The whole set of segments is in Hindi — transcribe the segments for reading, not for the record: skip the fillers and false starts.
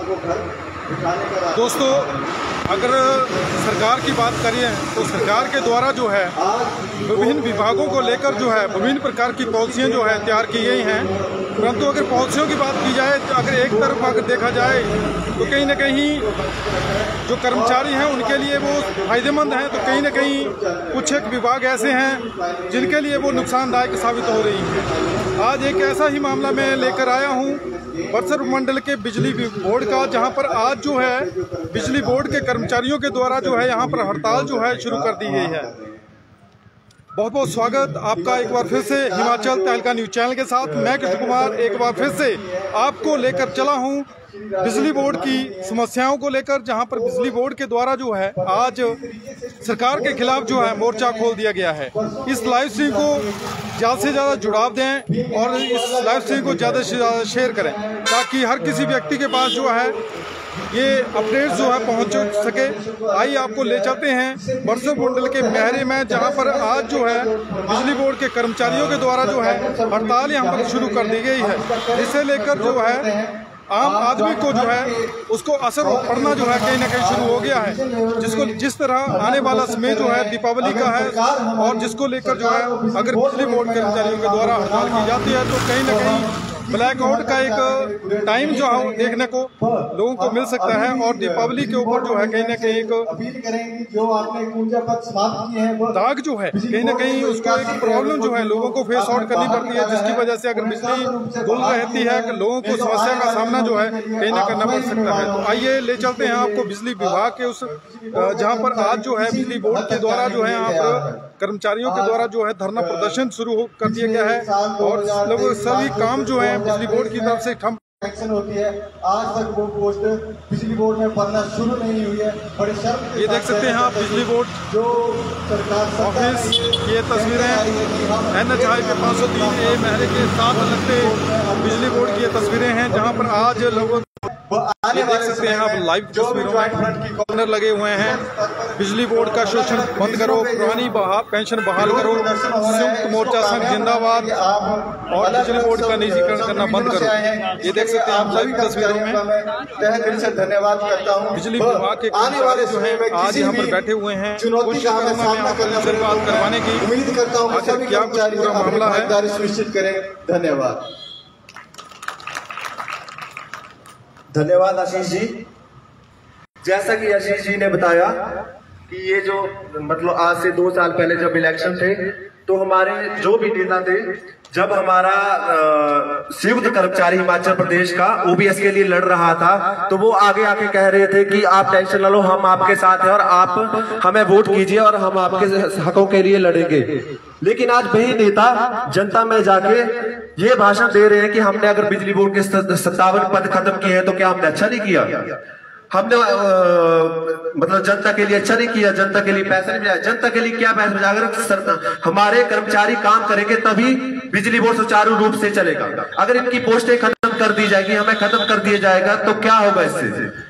दोस्तों, अगर सरकार की बात करें तो सरकार के द्वारा जो है विभिन्न विभागों को लेकर जो है विभिन्न प्रकार की पॉलिसियाँ जो है तैयार की गई हैं। परंतु अगर पॉलिसियों की बात की जाए तो अगर एक तरफ अगर देखा जाए तो कहीं ना कहीं जो कर्मचारी हैं उनके लिए वो फायदेमंद हैं, तो कहीं ना कहीं कुछ एक विभाग ऐसे हैं जिनके लिए वो नुकसानदायक साबित हो रही हैं। आज एक ऐसा ही मामला मैं लेकर आया हूँ बड़सर मंडल के बिजली बोर्ड का, जहां पर आज जो है बिजली बोर्ड के कर्मचारियों के द्वारा जो है यहां पर हड़ताल जो है शुरू कर दी गई है। बहुत बहुत स्वागत आपका एक बार फिर से हिमाचल तहलका न्यूज चैनल के साथ। मैं कृष्ण कुमार एक बार फिर से आपको लेकर चला हूं बिजली बोर्ड की समस्याओं को लेकर, जहां पर बिजली बोर्ड के द्वारा जो है आज सरकार के खिलाफ जो है मोर्चा खोल दिया गया है। इस लाइव स्ट्रीम को ज़्यादा से ज़्यादा जुड़ाव दें और इस लाइव स्ट्रीम को ज़्यादा से ज़्यादा शेयर करें ताकि हर किसी व्यक्ति के पास जो है ये अपडेट्स जो है पहुंच सके। आइए आपको ले चलते हैं बड़सर मंडल के मैहरे में, जहां पर आज जो है बिजली बोर्ड के कर्मचारियों के द्वारा जो है हड़ताल यहां पर शुरू कर दी गई है, जिसे लेकर जो है आम आदमी को जो है उसको असर पड़ना जो है कहीं ना कहीं शुरू हो गया है। जिसको जिस तरह आने वाला समय जो है दीपावली का है और जिसको लेकर जो है अगर बिजली बोर्ड के कर्मचारियों के द्वारा हड़ताल की जाती है तो कहीं ना कहीं ब्लैकआउट का एक टाइम जो है देखने को लोगों को मिल सकता है और दीपावली के ऊपर जो है कहीं ना कहीं एक जो आपने ऊर्जा पद समाप्त किए हैं दाग जो है कहीं ना कहीं उसको एक प्रॉब्लम जो है लोगों को फेस आउट करनी पड़ती है, जिसकी वजह से अगर बिजली गुल रहती है लोगों को समस्या का सामना जो है कहीं ना करना पड़ सकता है। तो आइए ले चलते हैं आपको बिजली विभाग के उस जहाँ पर आज जो है बिजली बोर्ड के द्वारा जो है यहाँ पर कर्मचारियों के द्वारा जो है धरना प्रदर्शन शुरू कर दिया गया है और लगभग सभी काम जो है बिजली बोर्ड की तरफ से ठप एक्शन होती है। आज तक वो पोस्ट बिजली बोर्ड में भरना शुरू नहीं हुई है। बड़े शर्म ये देख सकते हैं आप बिजली बोर्ड जो सरकार ऑफिस, ये तस्वीरें NH हाईवे 503A महरे के साथ लगते बिजली बोर्ड की ये तस्वीरें हैं, जहां पर आज लोगों ये देख सकते हैं आप लाइव तस्वीरों में बैनर लगे हुए हैं। बिजली बोर्ड का शोषण बंद करो, पुरानी पेंशन बहाल करो, संयुक्त मोर्चा संघ जिंदाबाद और बिजली बोर्ड का निजीकरण करना बंद करो। ये देख सकते हैं आप लाइव तस्वीरों में। तहे दिल से धन्यवाद करता हूँ। बिजली विभाग के कर्मचारी जो है आज यहाँ पर बैठे हुए हैं, चुनौती का सामना करवाने की उम्मीद करता हूँ। क्या पूरा मामला है सुनिश्चित करें। धन्यवाद। धन्यवाद आशीष जी। जैसा कि आशीष जी ने बताया कि ये जो मतलब आज से 2 साल पहले जब इलेक्शन थे तो हमारे जो भी नेता थे, जब हमारा संयुक्त कर्मचारी हिमाचल प्रदेश का OBS के लिए लड़ रहा था तो वो आगे आके कह रहे थे कि आप टेंशन न लो, हम आपके साथ हैं और आप हमें वोट कीजिए और हम आपके हकों के लिए लड़ेंगे। लेकिन आज वही नेता जनता में जाके ये भाषण दे रहे हैं कि हमने अगर बिजली बोर्ड के 57 पद खत्म किए हैं तो क्या हमने अच्छा नहीं किया? हमने मतलब जनता के लिए अच्छा नहीं किया? जनता के लिए पैसे नहीं मिला? जनता के लिए क्या पैसे मिला? अगर हमारे कर्मचारी काम करेंगे तभी बिजली बोर्ड सुचारू रूप से चलेगा। अगर इनकी पोस्टें खत्म कर दी जाएगी, हमें खत्म कर दिया जाएगा तो क्या होगा? इससे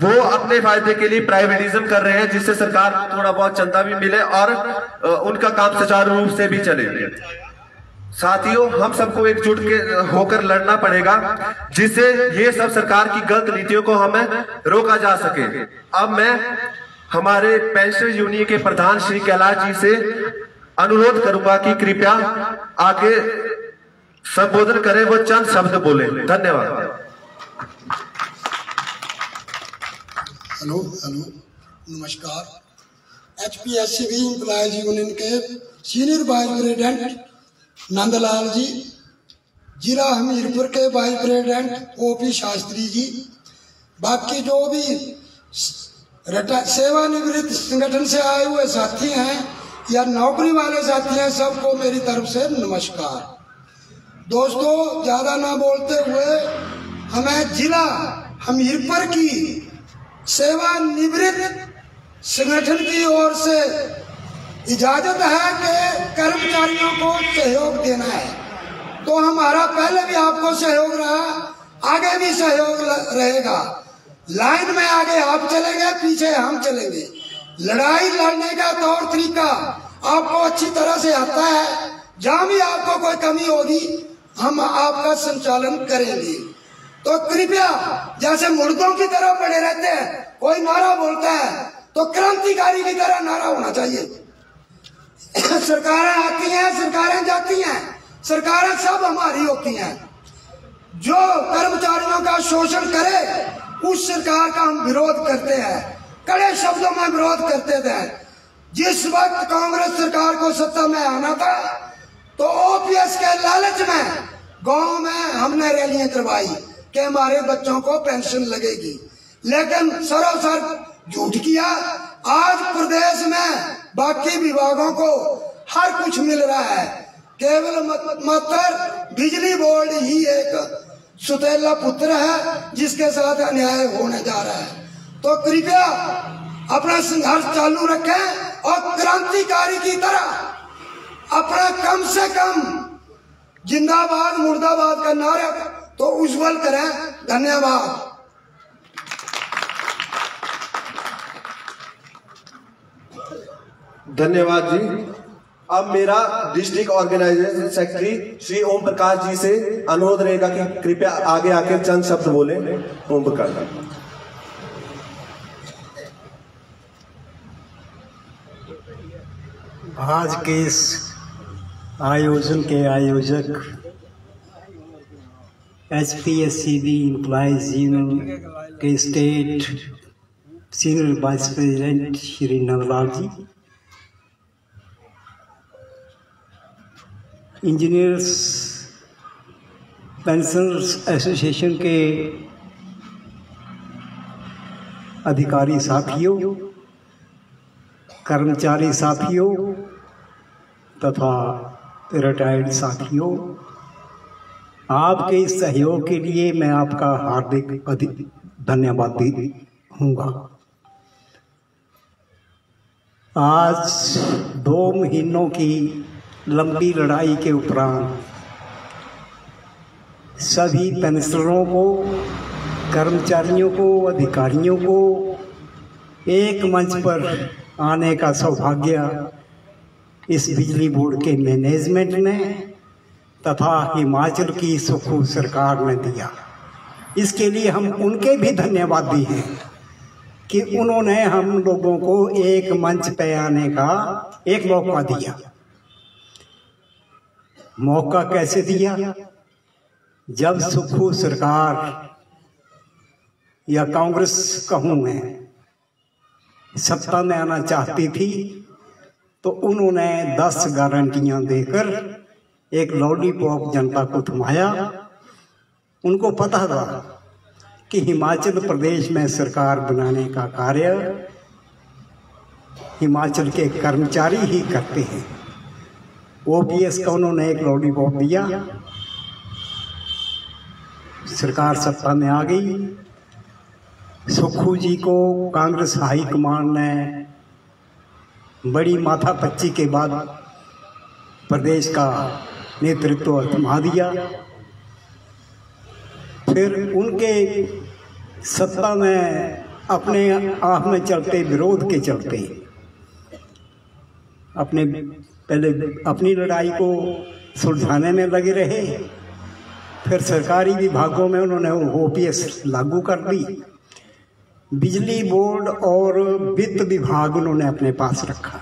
वो अपने फायदे के लिए प्राइवेटिज्म कर रहे हैं, जिससे सरकार को थोड़ा बहुत चंदा भी मिले और उनका काम सुचारू रूप से भी चले। साथियों, हम सबको एकजुट के होकर लड़ना पड़ेगा जिससे ये सब सरकार की गलत नीतियों को हमें रोका जा सके। अब मैं हमारे पेंशन यूनियन के प्रधान श्री कैलाश जी से अनुरोध करूंगा कि कृपया आगे संबोधन करें, वो चंद शब्द बोले। धन्यवाद। हेलो नमस्कार। HPSCB एम्प्लॉयज यूनियन के सीनियर वाइस प्रेसिडेंट नंदलाल जी, जिला हमीरपुर के vice president OP Shastri ji, बाकी जो भी सेवानिवृत्त संगठन से आए हुए साथी हैं या नौकरी वाले साथी हैं, सबको मेरी तरफ से नमस्कार। दोस्तों, ज्यादा ना बोलते हुए हमें जिला हमीरपुर की सेवानिवृत्त संगठन की ओर से इजाजत है कि कर्मचारियों को सहयोग देना है। तो हमारा पहले भी आपको सहयोग रहा, आगे भी सहयोग रहेगा। लाइन में आगे आप चलेंगे, पीछे हम चलेंगे। लड़ाई लड़ने का तौर तरीका आपको अच्छी तरह से आता है। जहां भी आपको कोई कमी होगी हम आपका संचालन करेंगे। तो कृपया जैसे मुर्दों की तरह पड़े रहते हैं, कोई नारा बोलता है तो क्रांतिकारी की तरह नारा होना चाहिए। सरकारें आती हैं, सरकारें जाती हैं, सरकारें सब हमारी होती हैं। जो कर्मचारियों का शोषण करे उस सरकार का हम विरोध करते हैं, कड़े शब्दों में विरोध करते थे। जिस वक्त कांग्रेस सरकार को सत्ता में आना था तो ओपीएस के लालच में गांव में हमने रैलियां करवाई कि हमारे बच्चों को पेंशन लगेगी, लेकिन सरासर झूठ किया। आज प्रदेश में बाकी विभागों को हर कुछ मिल रहा है, केवल मात्र बिजली बोर्ड ही एक सुतेला पुत्र है जिसके साथ अन्याय होने जा रहा है। तो कृपया अपना संघर्ष चालू रखें और क्रांतिकारी की तरह अपना कम से कम जिंदाबाद मुर्दाबाद का नारा तो उज्जवल करें। धन्यवाद। धन्यवाद जी। अब मेरा district organisation secretary Shri Om Prakash ji से अनुरोध रहेगा कि कृपया आगे आकर चंद शब्द बोले। ओम प्रकाश जी। आज के इस आयोजन के आयोजक HPSCB एम्प्लॉइज यूनियन के state senior vice president Shri Nandlal ji, engineers pensioners association के अधिकारी साथियों, कर्मचारी साथियों तथा रिटायर्ड साथियों, आपके इस सहयोग के लिए मैं आपका हार्दिक धन्यवाद दूंगा। आज 2 महीनों की लंबी लड़ाई के उपरांत सभी पेंशनरों को, कर्मचारियों को, अधिकारियों को एक मंच पर आने का सौभाग्य इस बिजली बोर्ड के मैनेजमेंट ने तथा हिमाचल की सुखू सरकार ने दिया। इसके लिए हम उनके भी धन्यवादी हैं कि उन्होंने हम लोगों को एक मंच पे आने का एक मौका दिया। मौका कैसे दिया? जब सुखू सरकार या कांग्रेस कहूं मैं सत्ता में आना चाहती थी तो उन्होंने 10 गारंटियां देकर एक लॉलीपॉप जनता को थमाया। उनको पता था कि हिमाचल प्रदेश में सरकार बनाने का कार्य हिमाचल के कर्मचारी ही करते हैं। ओपीएस का उन्होंने एक लॉलीपॉप दिया, सरकार सत्ता में आ गई। सुखू जी को कांग्रेस हाईकमान ने बड़ी माथापच्ची के बाद प्रदेश का नेतृत्व थमा दिया। फिर उनके सत्ता में अपने आप में चलते विरोध के चलते पहले अपनी लड़ाई को सुलझाने में लगे रहे। फिर सरकारी विभागों में उन्होंने ओपीएस लागू कर दी। बिजली बोर्ड और वित्त विभाग उन्होंने अपने पास रखा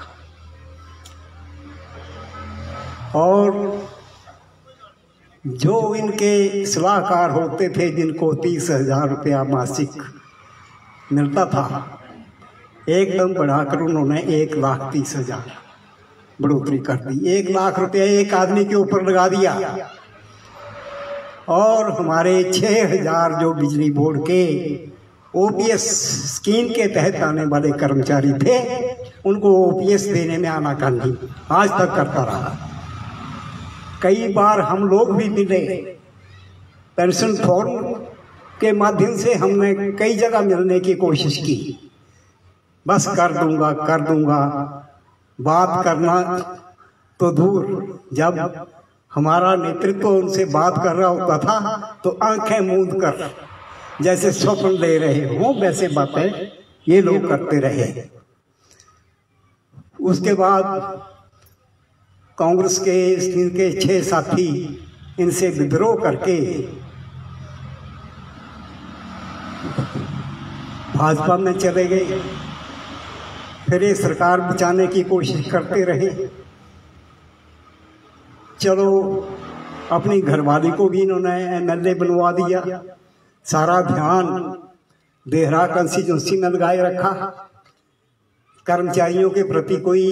और जो इनके सलाहकार होते थे जिनको 30,000 रुपया मासिक मिलता था, एकदम बढ़ाकर उन्होंने 1,30,000 बढ़ोतरी कर दी। 1 लाख रुपया एक आदमी के ऊपर लगा दिया और हमारे 6,000 जो बिजली बोर्ड के ओपीएस स्कीम के तहत आने वाले कर्मचारी थे उनको ओपीएस देने में आनाकानी आज तक करता रहा। कई बार हम लोग भी मिले, पेंशन फॉर्म के माध्यम से हमने कई जगह मिलने की कोशिश की। बस कर दूंगा बात करना तो दूर, जब हमारा नेतृत्व उनसे बात कर रहा होता था तो आंखें मूंद कर जैसे स्वप्न ले रहे हों वैसे बातें ये लोग करते रहे। उसके बाद कांग्रेस के इनके 6 साथी इनसे विद्रोह करके भाजपा में चले गए, फिर ये सरकार बचाने की कोशिश करते रहे। चलो अपनी घरवाली को भी इन्होंने MLA बनवा दिया, सारा ध्यान देहरा कंस्टिट्यूंसी में लगाए रखा। कर्मचारियों के प्रति कोई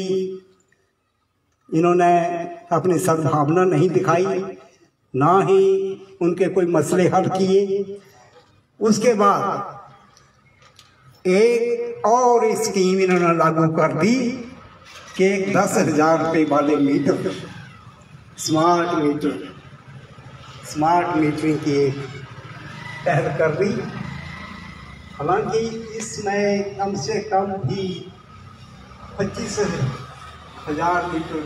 इन्होंने अपनी सद्भावना नहीं दिखाई, ना ही उनके कोई मसले हल किए। उसके बाद एक और स्कीम इन्होंने लागू कर दी कि 10,000 रुपये वाले मीटर, स्मार्ट मीटरिंग की एक पहल कर दी। हालांकि इसमें कम से कम भी 25,000 मीटर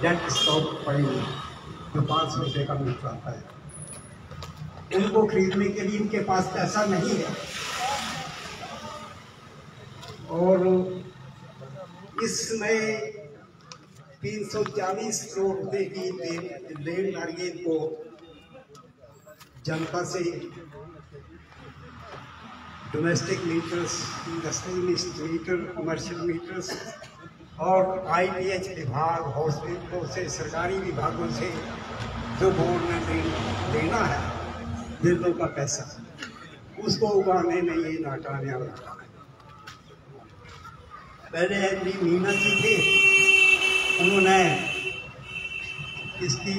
डेंट स्टॉक पड़ेंगे, जो 500 रुपये का मीटर आता है। उनको खरीदने के लिए इनके पास पैसा नहीं है, और इसमें 340 करोड़ रुपये की लेनदारी को जनता से, domestic meters, industrial meter, commercial meters और IPH विभाग, हॉस्पिटलों से, सरकारी विभागों से जो बोर्ड ने देना है बिलों का पैसा, उसको उगाने में ये नाकामयाब रहा है। पहले एमपी मीना जी थे, उन्होंने इसकी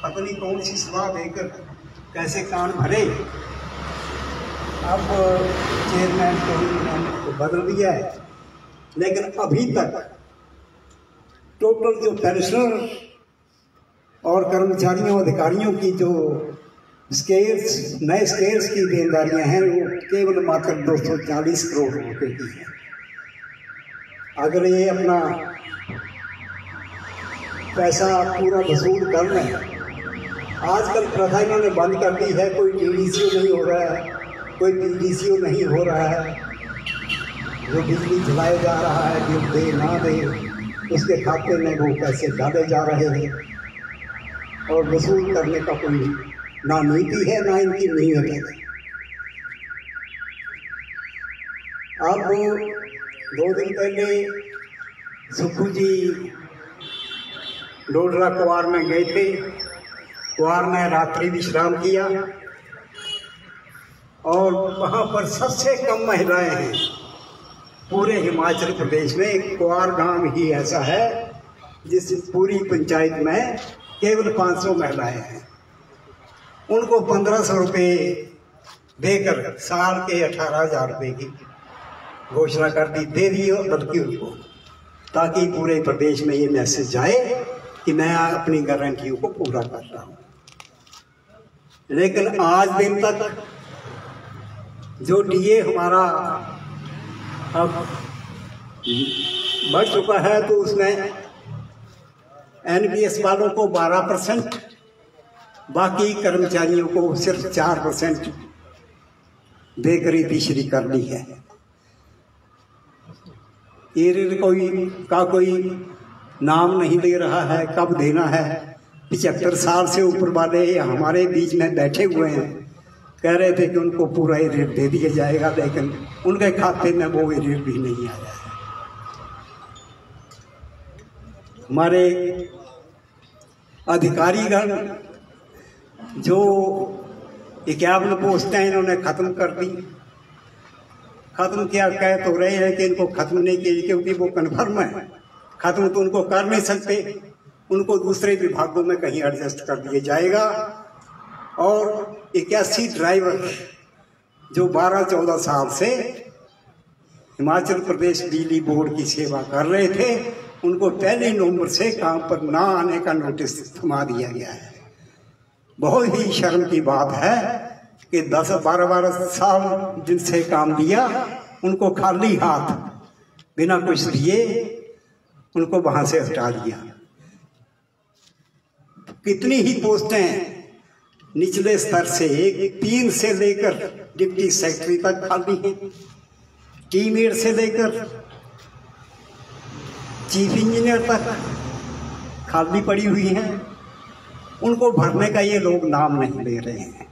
पता नहीं कौन सी सलाह देकर कैसे कान भरे। अब चेयरमैन को बदल दिया है, लेकिन अभी तक टोटल जो पेंशनर और कर्मचारियों अधिकारियों की जो नए स्केल्स की देनदारियां हैं, वो केवल मात्र 240 करोड़ रुपए की है। अगर ये अपना पैसा पूरा वसूल कर लें, आजकल प्रथा इन्होंने बंद कर दी है, कोई TDCO नहीं हो रहा है, कोई PDCO नहीं हो रहा है। जो बिजली जलाया जा रहा है, बिल दे ना दे, उसके खाते में वो पैसे डाले जा रहे हैं, और वसूल करने का कोई ना नीति है, ना इनकी नीयत है। अब 2 दिन पहले सुखू जी डोडरा कुआर में गए थे। कुआर में रात्रि विश्राम किया, और वहाँ पर सबसे कम महिलाएं हैं पूरे हिमाचल प्रदेश में। कुआर गांव ही ऐसा है जिस पूरी पंचायत में केवल 500 महिलाएं हैं। उनको 1500 रुपये देकर साल के 18,000 रुपये की घोषणा कर दे दी, बल्कि उनको, ताकि पूरे प्रदेश में ये मैसेज जाए कि मैं अपनी गारंटियों को पूरा कर रहा हूँ। लेकिन आज दिन तक जो DA हमारा अब बढ़ चुका है, तो उसमें NPS वालों को 12%, बाकी कर्मचारियों को सिर्फ 4% देकर ही तीसरी कर ली है। ये कोई नाम नहीं ले रहा है, कब देना है। 75 साल से ऊपर वाले हमारे बीच में बैठे हुए हैं, कह रहे थे कि उनको पूरा एरियर दे दिया जाएगा, लेकिन उनके खाते में वो एरियर भी नहीं आया है। हमारे अधिकारीगण जो 51 पोस्टें इन्होंने ख़त्म कर दी। ख़त्म क्या कह तो रहे हैं कि इनको ख़त्म नहीं किए, क्योंकि वो कन्फर्म है, ख़त्म तो उनको कर नहीं सकते, उनको दूसरे विभागों में कहीं एडजस्ट कर दिया जाएगा। और 81 ड्राइवर जो 12-14 साल से हिमाचल प्रदेश बिजली बोर्ड की सेवा कर रहे थे, उनको 1 नवंबर से काम पर ना आने का नोटिस थमा दिया गया है। बहुत ही शर्म की बात है कि 10-12 साल जिनसे काम दिया, उनको खाली हाथ बिना कुछ दिए उनको वहां से हटा दिया। कितनी ही पोस्टें निचले स्तर से 3 से लेकर डिप्टी सेक्रेटरी तक खाली हैं, टीम लीडर से लेकर चीफ इंजीनियर तक खाली पड़ी हुई हैं। उनको भरने का ये लोग नाम नहीं ले रहे हैं।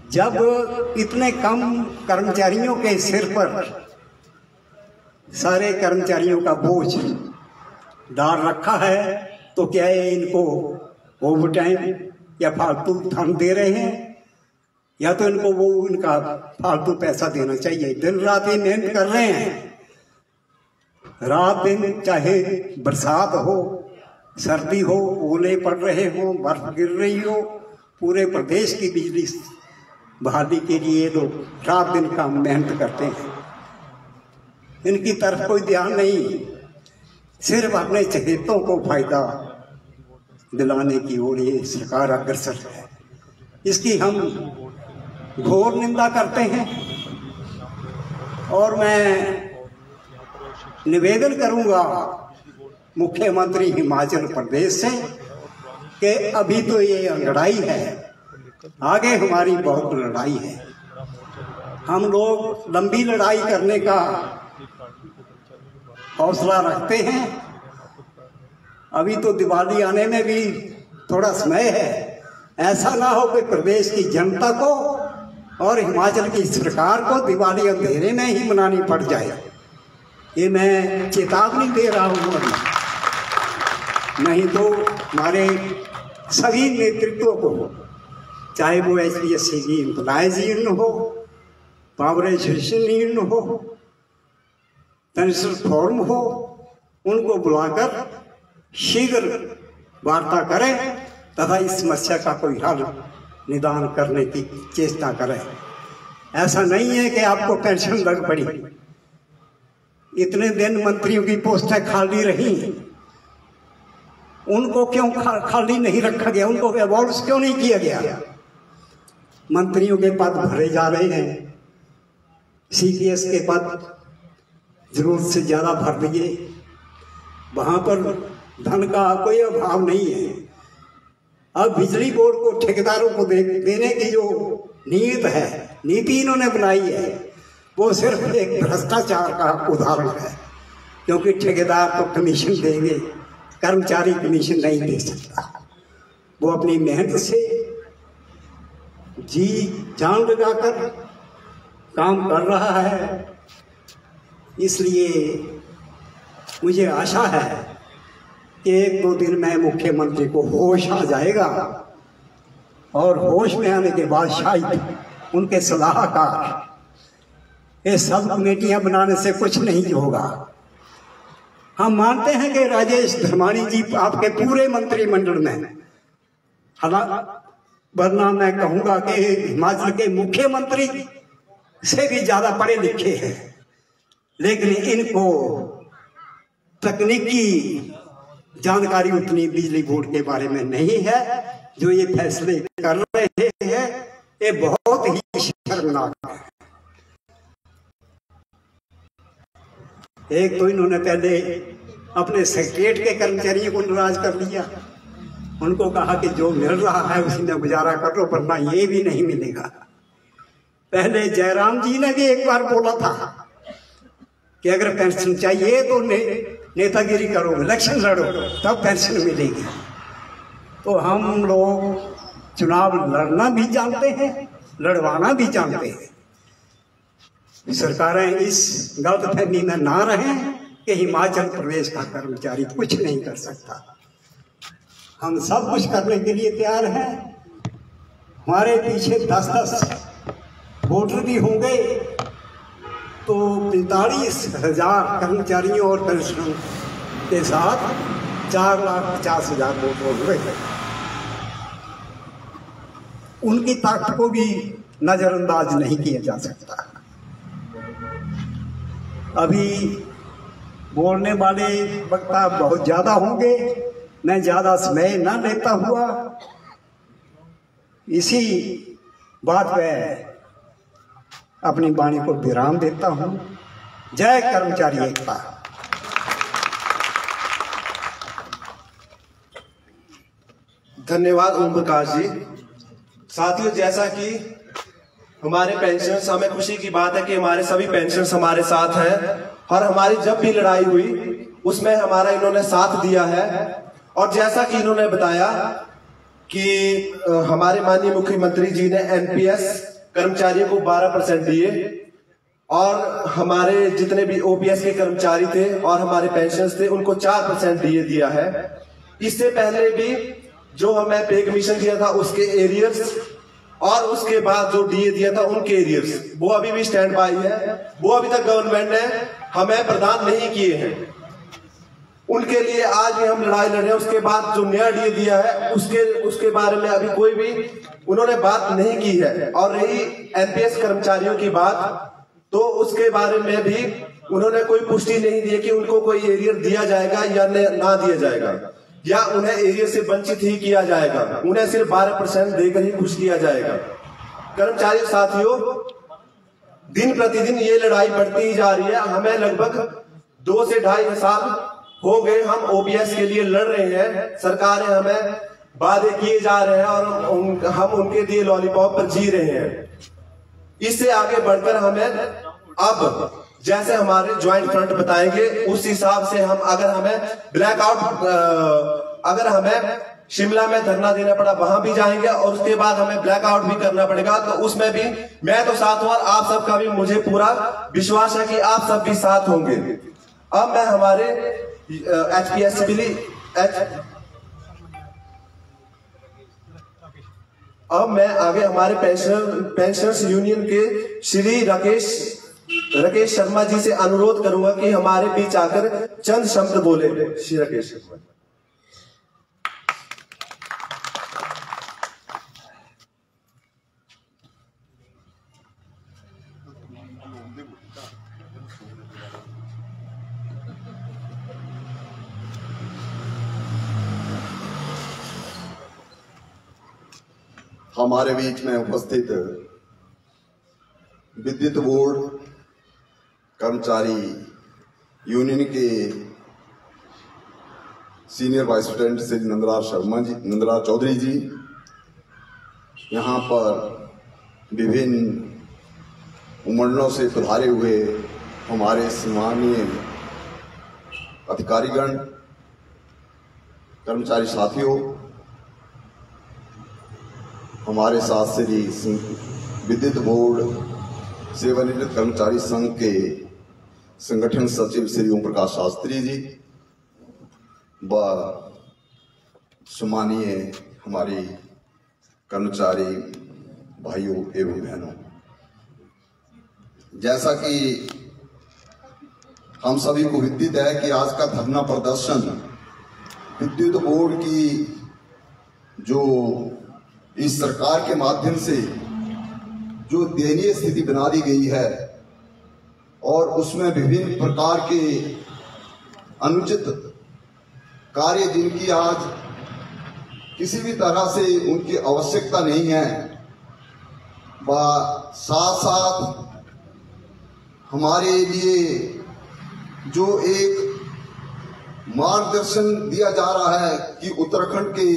जब इतने कम कर्मचारियों के सिर पर सारे कर्मचारियों का बोझ डाल रखा है, तो क्या है इनको ओवर टाइम या फालतू धन दे रहे हैं, या तो इनको वो इनका फालतू पैसा देना चाहिए। दिन रात ये मेहनत कर रहे हैं, रात दिन चाहे बरसात हो, सर्दी हो, ओले पड़ रहे हो, बर्फ गिर रही हो, पूरे प्रदेश की बिजली बहाली के लिए लोग रात दिन काम मेहनत करते हैं। इनकी तरफ कोई ध्यान नहीं, सिर्फ अपने चहेतों को फायदा दिलाने की ओर ये सरकार अग्रसर है। इसकी हम घोर निंदा करते हैं और मैं निवेदन करूंगा मुख्यमंत्री हिमाचल प्रदेश से कि अभी तो ये लड़ाई है, आगे हमारी बहुत लड़ाई है। हम लोग लंबी लड़ाई करने का हौसला रखते हैं। अभी तो दिवाली आने में भी थोड़ा समय है, ऐसा ना हो कि प्रदेश की जनता को और हिमाचल की सरकार को दिवाली अंधेरे में ही मनानी पड़ जाए। ये मैं चेतावनी दे रहा हूँ अभी, नहीं तो हमारे सभी नेतृत्वों को, चाहे वो HPSC की एम्प्लॉयज यूनियन हो, पावर एसोसिएशन यूनियन हो, पेंशन फोरम हो, उनको बुलाकर शीघ्र वार्ता करें तथा इस समस्या का कोई हल निदान करने की चेष्टा करें। ऐसा नहीं है कि आपको पेंशन लग पड़ी, इतने दिन मंत्रियों की पोस्टें खाली रही, उनको क्यों खाली नहीं रखा गया, उनको अवॉल्व क्यों नहीं किया गया? मंत्रियों के पद भरे जा रहे हैं, CPS के पद जरूरत से ज्यादा भर दिए, वहां पर धन का कोई अभाव नहीं है। अब बिजली बोर्ड को ठेकेदारों को देने की जो नीति इन्होंने बनाई है, वो सिर्फ एक भ्रष्टाचार का उदाहरण है, क्योंकि ठेकेदार तो कमीशन देंगे, कर्मचारी कमीशन नहीं दे सकता। वो अपनी मेहनत से जी जान लगाकर काम कर रहा है। इसलिए मुझे आशा है कि 1-2 दिन में मुख्यमंत्री को होश आ जाएगा और होश में आने के बाद शायद उनके सलाहकार, ये सब कमेटियां बनाने से कुछ नहीं होगा। हम मानते हैं कि राजेश धर्माणी जी आपके पूरे मंत्रिमंडल में, वरना मैं कहूंगा कि हिमाचल के मुख्यमंत्री से भी ज्यादा पढ़े लिखे हैं, लेकिन इनको तकनीकी जानकारी उतनी बिजली बोर्ड के बारे में नहीं है। जो ये फैसले कर रहे हैं ये बहुत ही शर्मनाक है। एक तो इन्होंने पहले अपने सेक्रेटरीट के कर्मचारियों को नाराज कर लिया, उनको कहा कि जो मिल रहा है उसी में गुजारा कर लो, वरना ये भी नहीं मिलेगा। पहले जयराम जी ने भी एक बार बोला था कि अगर पेंशन चाहिए तो नेतागिरी करो, इलेक्शन लड़ो, तब पेंशन मिलेगी। तो हम लोग चुनाव लड़ना भी जानते हैं, लड़वाना भी जानते हैं। सरकारें इस गलतफहमी में ना रहें कि हिमाचल प्रदेश का कर्मचारी कुछ नहीं कर सकता। हम सब कुछ करने के लिए तैयार हैं। हमारे पीछे 10-10 वोटर भी होंगे तो 45,000 कर्मचारियों और पेंशनरों के साथ 4,50,000 वोटर होंगे। उनकी ताकत को भी नजरअंदाज नहीं किया जा सकता। अभी बोलने वाले वक्ता बहुत ज्यादा होंगे, मैं ज्यादा समय न लेता हुआ इसी बात पे अपनी वाणी को विराम देता हूं। जय कर्मचारी एकता। धन्यवाद ओम प्रकाश जी। साथियों, जैसा कि हमारे पेंशनर्स, हमें खुशी की बात है कि हमारे सभी पेंशनर्स हमारे साथ हैं और हमारी जब भी लड़ाई हुई उसमें हमारा इन्होंने साथ दिया है। और जैसा कि इन्होंने बताया कि हमारे माननीय मुख्यमंत्री जी ने NPS कर्मचारियों को 12% दिए और हमारे जितने भी ओपीएस के कर्मचारी थे और हमारे पेंशनर्स थे उनको 4% दिया है। इससे पहले भी जो हमें पे कमीशन दिया था उसके एरियर्स और उसके बाद जो डीए दिया था उनके एरियर्स वो अभी भी स्टैंड बाय है, वो अभी तक गवर्नमेंट ने हमें प्रदान नहीं किए हैं। उनके लिए आज भी हम लड़ाई लड़ रहे हैं। उसके बाद जो नया डीए दिया है उसके बारे में अभी कोई भी उन्होंने बात नहीं की है। और रही एनपीएस कर्मचारियों की बात, तो उसके बारे में भी उन्होंने कोई पुष्टि नहीं दी कि उनको कोई एरियर दिया जाएगा या ना दिया जाएगा, या उन्हें एरियर से वंचित ही किया जाएगा। उन्हें सिर्फ 12% देकर ही खुश किया जाएगा। कर्मचारी साथियों, दिन प्रतिदिन ये लड़ाई बढ़ती ही जा रही है। हमें लगभग 2 से 2.5 साल हो गए हम ओपीएस के लिए लड़ रहे हैं। सरकारें हमें वादे किए जा रहे हैं और हम उनके दिए लॉलीपॉप पर जी रहे हैं। इससे आगे बढ़कर हमें अब जैसे हमारे ज्वाइंट फ्रंट बताएंगे उस हिसाब से हम अगर हमें शिमला में धरना देना पड़ा वहां भी जाएंगे और उसके बाद हमें ब्लैकआउट भी करना पड़ेगा। तो उसमें भी मैं तो साथ हूं और आप सबका भी मुझे पूरा विश्वास है कि आप सब भी साथ होंगे। अब मैं हमारे अब मैं आगे हमारे पेंशनर्स यूनियन के श्री राकेश शर्मा जी से अनुरोध करूंगा कि हमारे बीच आकर चंद शब्द बोले। श्री राकेश शर्मा। हमारे बीच में उपस्थित विद्युत बोर्ड कर्मचारी यूनियन के senior vice president Shri Nandlal Chaudhary ji, यहाँ पर विभिन्न उमंडलों से पधारे हुए हमारे सम्मानीय अधिकारीगण, कर्मचारी साथियों, हमारे साथ श्री विद्युत बोर्ड सेवानिवृत्त कर्मचारी संघ के संगठन सचिव श्री ओम प्रकाश शास्त्री जी व सम्मानीय हमारी कर्मचारी भाइयों एवं बहनों, जैसा कि हम सभी को विदित है कि आज का धरना प्रदर्शन विद्युत बोर्ड की जो इस सरकार के माध्यम से जो दयनीय स्थिति बना दी गई है और उसमें विभिन्न प्रकार के अनुचित कार्य जिनकी आज किसी भी तरह से उनकी आवश्यकता नहीं है, व साथ साथ हमारे लिए जो एक मार्गदर्शन दिया जा रहा है कि उत्तराखंड के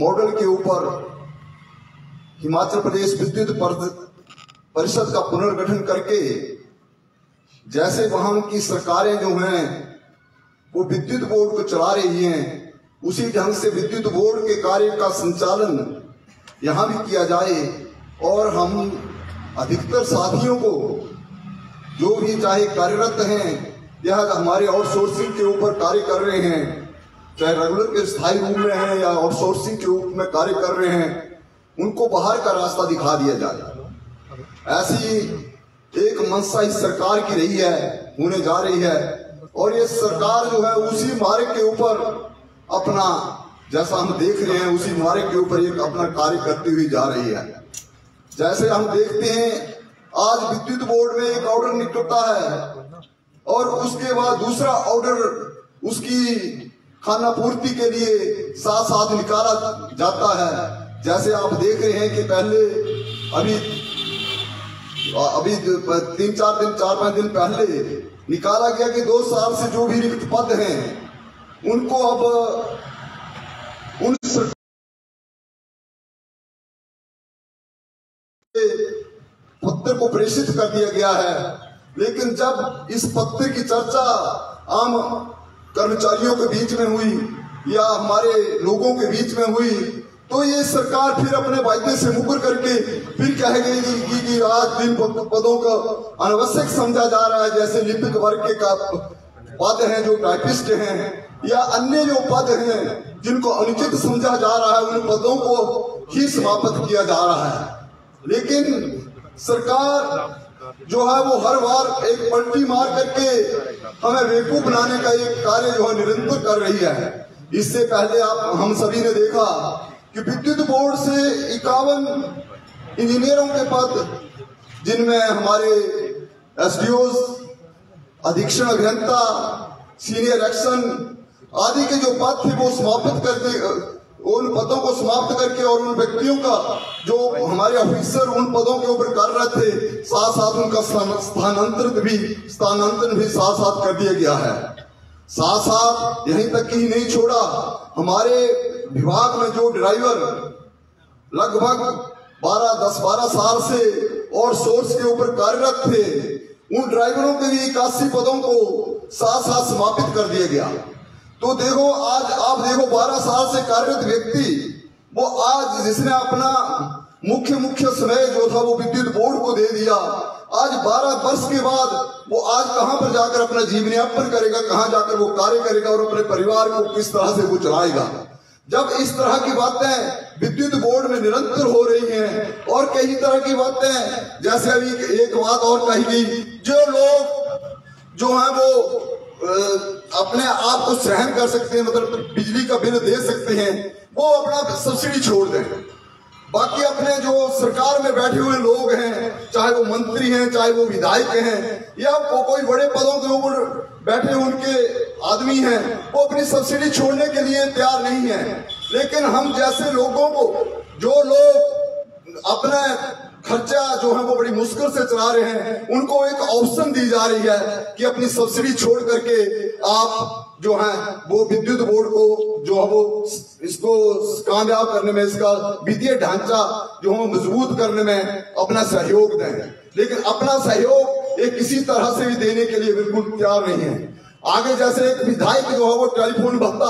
मॉडल के ऊपर हिमाचल प्रदेश विद्युत परिषद का पुनर्गठन करके जैसे वहां की सरकारें जो हैं वो विद्युत बोर्ड को चला रही हैं, उसी ढंग से विद्युत बोर्ड के कार्य का संचालन यहां भी किया जाए और हम अधिकतर साथियों को जो भी चाहे कार्यरत हैं या हमारे आउटसोर्सिंग के ऊपर कार्य कर रहे हैं, चाहे रेगुलर के स्थायी रूप में हैं या आउटसोर्सिंग के रूप में कार्य कर रहे हैं, उनको बाहर का रास्ता दिखा दिया जाए। ऐसी एक मंशा इस सरकार की रही है, होने जा रही है, और ये सरकार जो है उसी मार्ग के ऊपर अपना, जैसा हम देख रहे हैं, उसी मार्ग के ऊपर एक अपना कार्य करती हुई जा रही है। जैसे हम देखते हैं आज विद्युत बोर्ड में एक ऑर्डर निकलता है और उसके बाद दूसरा ऑर्डर उसकी खाना पूर्ति के लिए साथ साथ निकाला जाता है। जैसे आप देख रहे हैं कि पहले अभी 4-5 दिन पहले निकाला गया कि 2 साल से जो भी रिक्त पद हैं उनको अब उन पत्र को प्रेषित कर दिया गया है। लेकिन जब इस पत्र की चर्चा आम कर्मचारियों के बीच में हुई या हमारे लोगों के बीच में हुई तो ये सरकार फिर अपने वायदे से मुकर करके फिर कहेगी कि आज दिन पदों का अनावश्यक समझा जा रहा है, जैसे लिपिक वर्ग के पद हैं, जो टाइपिस्ट हैं या अन्य जो पद हैं जिनको अनुचित समझा जा रहा है, उन पदों को ही समाप्त किया जा रहा है। लेकिन सरकार जो है वो हर बार एक पलटी मार करके हमें बेवकूफ बनाने का एक कार्य जो है निरंतर कर रही है। इससे पहले हम सभी ने देखा कि विद्युत बोर्ड से 51 इंजीनियरों के पद, जिनमें हमारे एसडीओज, अधीक्षण अभियंता, सीनियर एक्शन आदि के जो पद थे वो समाप्त करके, उन पदों को समाप्त करके और उन व्यक्तियों का जो हमारे ऑफिसर उन पदों के ऊपर कर रहे थे, साथ साथ उनका स्थानांतरण भी साथ साथ कर दिया गया है। साथ साथ यहीं तक ही नहीं छोड़ा, हमारे विभाग में जो ड्राइवर लगभग 10-12 साल से और सोर्स के ऊपर कार्यरत थे, उन ड्राइवरों के भी 81 पदों को साथ साथ समापित कर दिया गया। तो देखो आज आप देखो 12 साल से कार्यरत व्यक्ति, वो आज जिसने अपना मुख्य समय जो था वो विद्युत बोर्ड को दे दिया, आज 12 वर्ष के बाद वो आज कहां पर जाकर अपना जीवनयापन करेगा, कहां जाकर वो कार्य करेगा और अपने परिवार को किस तरह से वो चलाएगा। जब इस तरह की बातें विद्युत बोर्ड में निरंतर हो रही हैं और कई तरह की बातें, जैसे अभी एक बात और कही गई, जो लोग जो है वो अपने आप को सहन कर सकते हैं, मतलब बिजली का बिल दे सकते हैं, वो अपना सब्सिडी छोड़ दें। बाकी अपने जो सरकार में बैठे हुए लोग हैं, चाहे वो मंत्री हैं, चाहे वो विधायक हैं या कोई बड़े पदों के ऊपर बैठे उनके आदमी हैं, वो अपनी सब्सिडी छोड़ने के लिए तैयार नहीं है। लेकिन हम जैसे लोगों को, जो लोग अपना खर्चा जो है वो बड़ी मुश्किल से चला रहे हैं, उनको एक ऑप्शन दी जा रही है कि अपनी सब्सिडी छोड़ करके आप जो है वो विद्युत बोर्ड को जो है वो इसको कामयाब करने में, इसका वित्तीय ढांचा जो है मजबूत करने में अपना सहयोग दें। लेकिन अपना सहयोग ये किसी तरह से भी देने के लिए बिल्कुल तैयार नहीं है। आगे जैसे एक विधायक जो है वो टेलीफोन भत्ता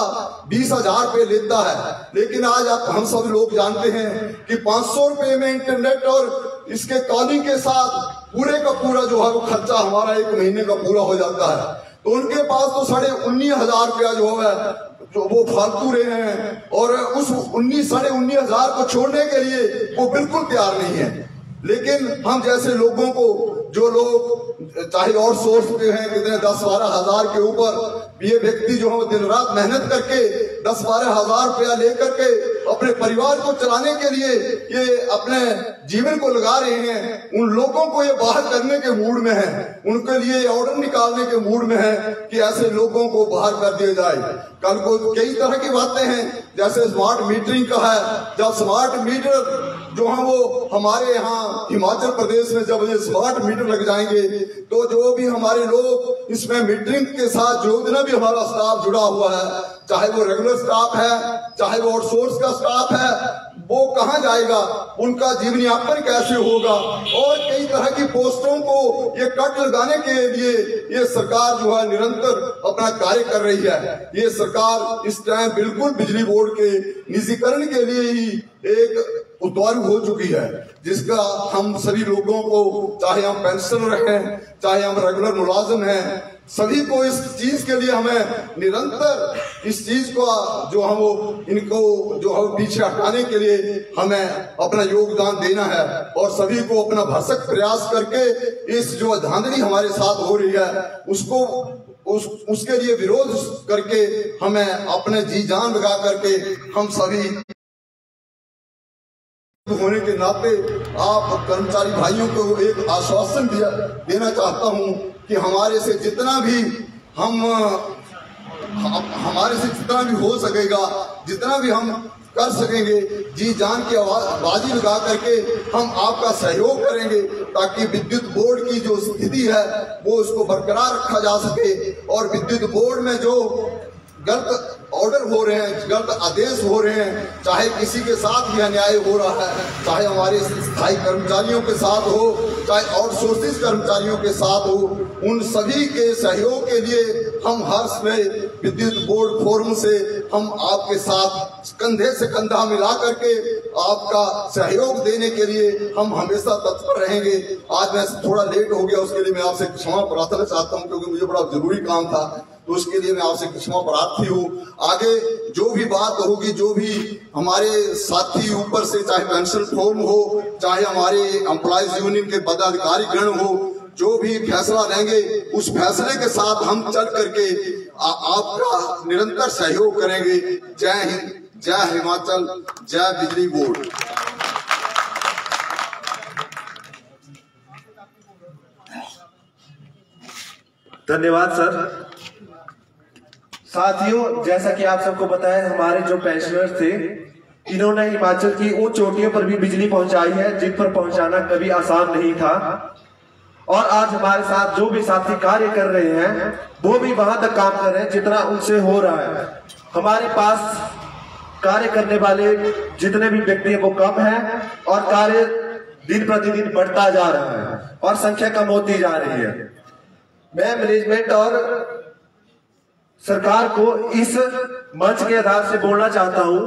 20,000 रुपये लेता है, लेकिन आज हम सब लोग जानते हैं कि 500 रुपये में इंटरनेट और इसके कॉलिंग के साथ पूरे का पूरा जो है वो खर्चा हमारा 1 महीने का पूरा हो जाता है। तो उनके पास तो 19,500 रुपया जो है जो वो फालतू रहे हैं और उस 19,500 को छोड़ने के लिए वो बिल्कुल तैयार नहीं है। लेकिन हम जैसे लोगों को, जो लोग चाहे और सोर्स पे हैं, कितने 10-12 हजार के ऊपर ये व्यक्ति जो है दिन रात मेहनत करके 10-12 हजार रुपया लेकर के अपने परिवार को चलाने के लिए ये अपने जीवन को लगा रहे हैं, उन लोगों को ये बाहर करने के मूड में है, उनके लिए ऑर्डर निकालने के मूड में है कि ऐसे लोगों को बाहर कर दिया जाए। कल को कई तरह की बातें हैं, जैसे स्मार्ट मीटरिंग का है। जब स्मार्ट मीटर जो है वो हमारे यहाँ हिमाचल प्रदेश में जब ये स्मार्ट मीटर लग जाएंगे, तो जो भी हमारे लोग इसमें मीटरिंग के साथ जो भी हमारा स्टाफ जुड़ा हुआ है, चाहे वो रेगुलर स्टाफ है, चाहे वो आउटसोर्स का स्टाफ है, वो कहाँ जाएगा, उनका जीवनयापन कैसे होगा। और कई तरह की पोस्टों को ये कट लगाने के लिए ये सरकार जो है निरंतर अपना कार्य कर रही है। ये सरकार इस टाइम बिल्कुल बिजली बोर्ड के निजीकरण के लिए ही एक उतारू हो चुकी है, जिसका हम सभी लोगों को, चाहे हम पेंशनर हैं, चाहे हम रेगुलर मुलाजिम हैं, सभी को इस चीज के लिए हमें निरंतर इस चीज को जो हम इनको जो हम पीछे हटाने के लिए हमें अपना योगदान देना है और सभी को अपना भरसक प्रयास करके इस जो धांधली हमारे साथ हो रही है उसको उसके लिए विरोध करके हमें अपने जी जान लगा करके हम सभी होने के नाते आप कर्मचारी भाइयों को एक आश्वासन देना चाहता हूं कि हमारे से जितना भी हमारे से जितना भी हो सकेगा, जितना भी हम कर सकेंगे, जी जान की बाजी लगा करके हम आपका सहयोग करेंगे, ताकि विद्युत बोर्ड की जो स्थिति है वो उसको बरकरार रखा जा सके। और विद्युत बोर्ड में जो गलत ऑर्डर हो रहे हैं, गलत आदेश हो रहे हैं, चाहे किसी के साथ भी अन्याय हो रहा है, चाहे हमारे स्थायी कर्मचारियों के साथ हो, चाहे आउटसोर्सिंग कर्मचारियों के साथ हो, उन सभी के सहयोग के लिए हम हर समय विद्युत बोर्ड फोरम से हम आपके साथ कंधे से कंधा मिला करके आपका सहयोग देने के लिए हम हमेशा तत्पर रहेंगे। आज मैं थोड़ा लेट हो गया, उसके लिए मैं आपसे क्षमा प्रार्थना चाहता हूं, क्योंकि मुझे बड़ा जरूरी काम था, तो उसके लिए मैं आपसे क्षमा प्रार्थी हूँ। आगे जो भी बात होगी, जो भी हमारे साथी ऊपर से, चाहे पेंशन फॉर्म हो, चाहे हमारे एम्प्लॉयज यूनियन के पदाधिकारी गण हो, जो भी फैसला लेंगे उस फैसले के साथ हम चल करके आपका निरंतर सहयोग करेंगे। जय हिंद, जय हिमाचल, जय बिजली बोर्ड। धन्यवाद सर। साथियों, जैसा कि आप सबको पता है, हमारे जो पेंशनर्स थे, इन्होंने हिमाचल की उन चोटियों पर भी बिजली पहुंचाई है जिन पर पहुंचाना कभी आसान नहीं था। और आज हमारे साथ जो भी साथी कार्य कर रहे हैं वो भी वहां तक काम कर रहे हैं जितना उनसे हो रहा है। हमारे पास कार्य करने वाले जितने भी व्यक्ति हैं वो कम है और कार्य दिन प्रतिदिन बढ़ता जा रहा है और संख्या कम होती जा रही है। मैं मैनेजमेंट और सरकार को इस मंच के आधार से बोलना चाहता हूं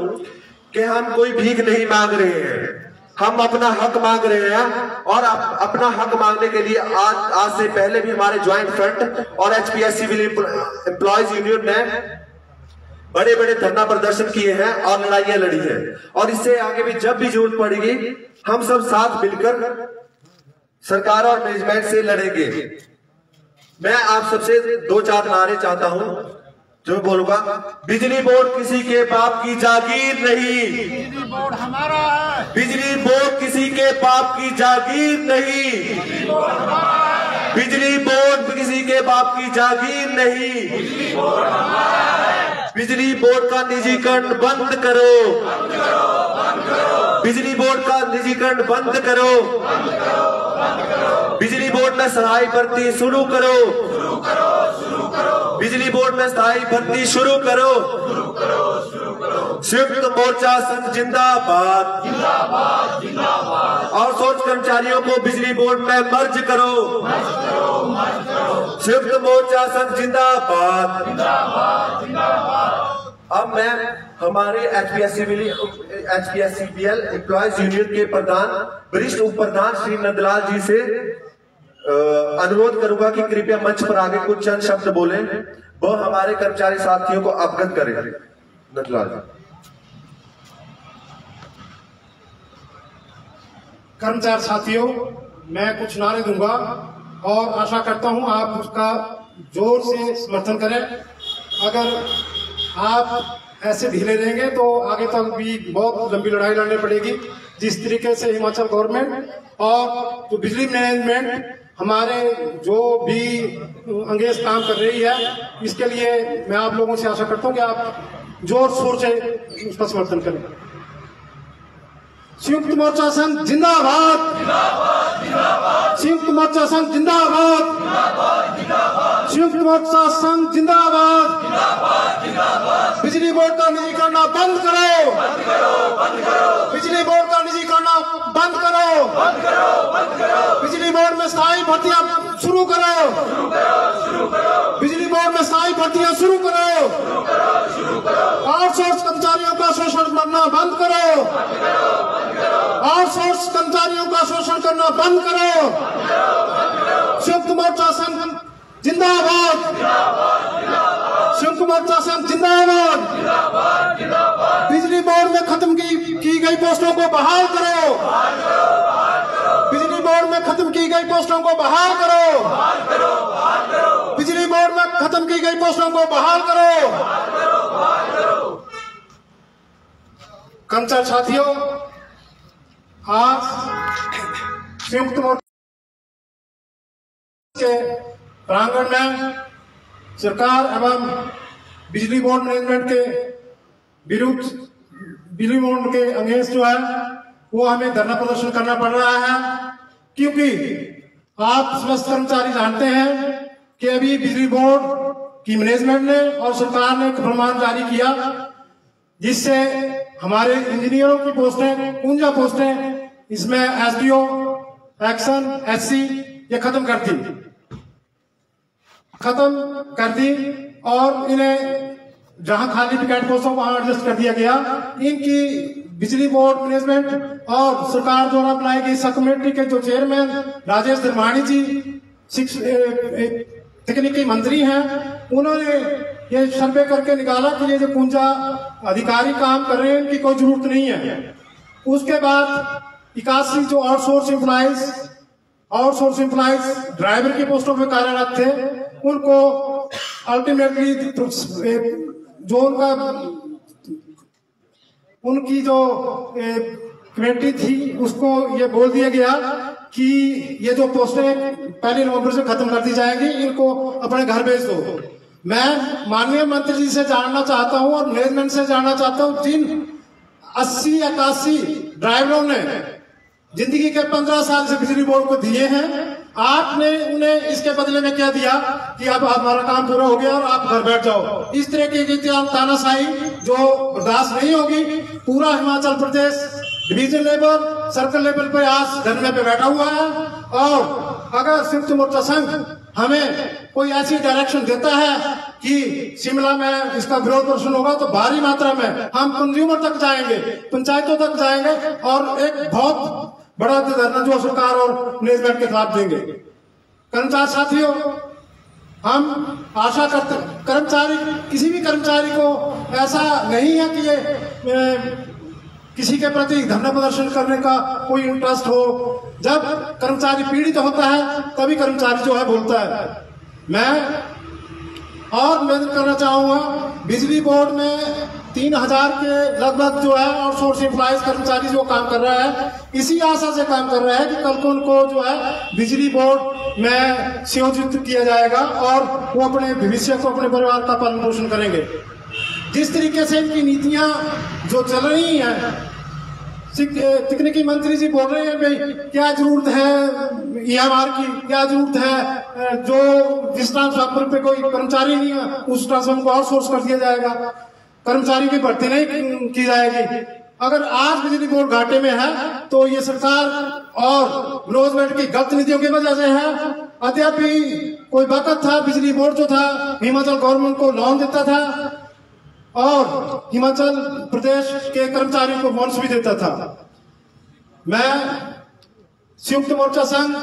कि हम कोई भीख नहीं मांग रहे हैं, हम अपना हक मांग रहे हैं। और अपना हक मांगने के लिए आज से पहले भी हमारे ज्वाइंट फ्रंट और एचपीएस सिविल एम्प्लॉयज यूनियन ने बड़े बड़े धरना प्रदर्शन किए हैं और लड़ाइयां लड़ी है, और इससे आगे भी जब भी जरूरत पड़ेगी हम सब साथ मिलकर सरकार और मैनेजमेंट से लड़ेंगे। मैं आप सबसे 2-4 नारे चाहता हूं जो बोलूंगा। बिजली बोर्ड किसी के बाप की जागीर नहीं, बिजली बोर्ड हमारा है। बिजली बोर्ड किसी के बाप की जागीर नहीं, बिजली बोर्ड किसी के बाप की जागीर नहीं, बिजली बोर्ड हमारा है। बिजली बोर्ड का निजीकरण बंद करो, बिजली बोर्ड का निजीकरण बंद करो, बिजली बोर्ड में सहायी भर्ती शुरू करो, बिजली बोर्ड में स्थायी भर्ती शुरू करो। संयुक्त मोर्चा संघ जिंदाबाद, आउटसोर्स कर्मचारियों को बिजली बोर्ड में मर्ज करो, संयुक्त मोर्चा संघ जिंदाबाद। अब मैं हमारे एचपीएससीबीएल एम्प्लॉयज यूनियन के प्रधान, वरिष्ठ उप प्रधान श्री नंदलाल जी से अनुरोध करूंगा कि कृपया मंच पर आगे कुछ चंद शब्द बोलें, वह हमारे कर्मचारी साथियों को अवगत करें। नंदलाल जी। कर्मचारी साथियों, मैं कुछ नारे दूंगा और आशा करता हूं आप उसका जोर से समर्थन करें। अगर आप ऐसे ढीले रहेंगे तो आगे तक भी बहुत लंबी लड़ाई लड़नी पड़ेगी। जिस तरीके से हिमाचल गवर्नमेंट और जो बिजली मैनेजमेंट हमारे जो भी अंगेज काम कर रही है, इसके लिए मैं आप लोगों से आशा करता हूं कि आप जोर शोर से उसका समर्थन करें। संयुक्त मोर्चा संघ जिंदाबाद, संयुक्त मोर्चा संघ जिंदाबाद, संयुक्त मोर्चा संघ जिंदाबाद। बिजली बोर्ड का निजीकरण बंद करो, बिजली बोर्ड का निजीकरण बंद करो, बिजली बोर्ड में स्थायी भर्तियां शुरू करो, बिजली बोर्ड में स्थायी भर्तियां शुरू करो, आउटसोर्स कर्मचारियों का शोषण करना बंद करो, आउटसोर्स कर्मचारियों का शोषण करना बंद करो। संयुक्त मोर्चा संघ जिंदाबाद, संयुक्त मोर्चा संघ जिंदाबाद। बिजली बोर्ड में खत्म की गई पोस्टों को बहाल करो, बिजली बोर्ड में खत्म की गई पोस्टों को बहाल करो, बिजली बोर्ड में खत्म की गई पोस्टों को बहाल करो। कर्मचारी साथियों, आज संयुक्त मोर्चा के प्रांगण में सरकार एवं बिजली बोर्ड मैनेजमेंट के विरुद्ध बिजली बोर्ड के अंगेंस्ट जो है वो हमें धरना प्रदर्शन करना पड़ रहा है, क्योंकि आप समस्त कर्मचारी जानते हैं कि अभी बिजली बोर्ड की मैनेजमेंट ने और सरकार ने एक फरमान जारी किया जिससे हमारे इंजीनियरों की पोस्टें, 51 पोस्टें, इसमें एसडीओ, एक्शन, एससी ये खत्म कर दी और इन्हें जहां खाली टिकट पोस्ट हो वहां एडजस्ट कर दिया गया। इनकी बिजली बोर्ड मैनेजमेंट और सरकार द्वारा बनाई गई सब कमेटी के जो चेयरमैन राजेश धर्माणी जी तकनीकी मंत्री हैं, उन्होंने ये सर्वे करके निकाला कि ये जो कुंजा अधिकारी काम कर रहे हैं इनकी कोई जरूरत नहीं है। उसके बाद 81 जो आउटसोर्स एम्प्लॉइज ड्राइवर की पोस्टों पे कार्यरत थे, उनको अल्टीमेटली जो उनकी जो कमेटी थी उसको ये बोल दिया गया कि ये जो पोस्टें 1 नवंबर से खत्म कर दी जाएंगी, इनको अपने घर भेज दो। मैं माननीय मंत्री जी से जानना चाहता हूं और मैनेजमेंट से जानना चाहता हूं, जिन 80-81 ड्राइवरों ने जिंदगी के 15 साल से बिजली बोर्ड को दिए हैं, आपने उन्हें इसके बदले में क्या दिया कि अब हमारा काम पूरा हो गया और आप घर बैठ जाओ। इस तरह की तानाशाही जो बर्दाश्त नहीं होगी। पूरा Himachal Pradesh division level, circle level पे आज धरने पे बैठा हुआ है और अगर संयुक्त मोर्चा संघ हमें कोई ऐसी डायरेक्शन देता है कि शिमला में इसका विरोध प्रदर्शन होगा तो भारी मात्रा में हम कंज्यूमर तक जाएंगे, पंचायतों तक जाएंगे और एक बहुत बड़ा धरना जो सरकार और मैनेजमेंट के खिलाफ देंगे। कर्मचारी साथियों, हम आशा करते किसी भी कर्मचारी को ऐसा नहीं है कि ये किसी के प्रति धरना प्रदर्शन करने का कोई इंटरेस्ट हो। जब कर्मचारी पीड़ित होता है तभी कर्मचारी जो है बोलता है। मैं और निवेदन करना चाहूंगा, बिजली बोर्ड में 3000 के लगभग जो है आउटसोर्स एम्प्लॉइज कर्मचारी जो काम कर रहा है, इसी आशा से काम कर रहा है कि कल को उनको जो है बिजली बोर्ड में संयोजित किया जाएगा और वो अपने भविष्य को, अपने परिवार का पालन पोषण करेंगे। जिस तरीके से इनकी नीतियां जो चल रही हैं, तकनीकी मंत्री जी बोल रहे हैं भाई क्या जरूरत है EMR की, क्या जरूरत है जो जिस ट्रांसफार्मर पे कोई कर्मचारी नहीं है उस ट्रांसफार्मर को आउटसोर्स कर दिया जाएगा, कर्मचारी की भर्ती नहीं की जाएगी। अगर आज बिजली बोर्ड घाटे में है तो ये सरकार और मैनेजमेंट की गलत नीतियों की वजह से है। अद्यापि कोई वक्त था, बिजली बोर्ड जो था हिमाचल गवर्नमेंट को लोन देता था और हिमाचल प्रदेश के कर्मचारियों को बोनस भी देता था। मैं संयुक्त मोर्चा संघ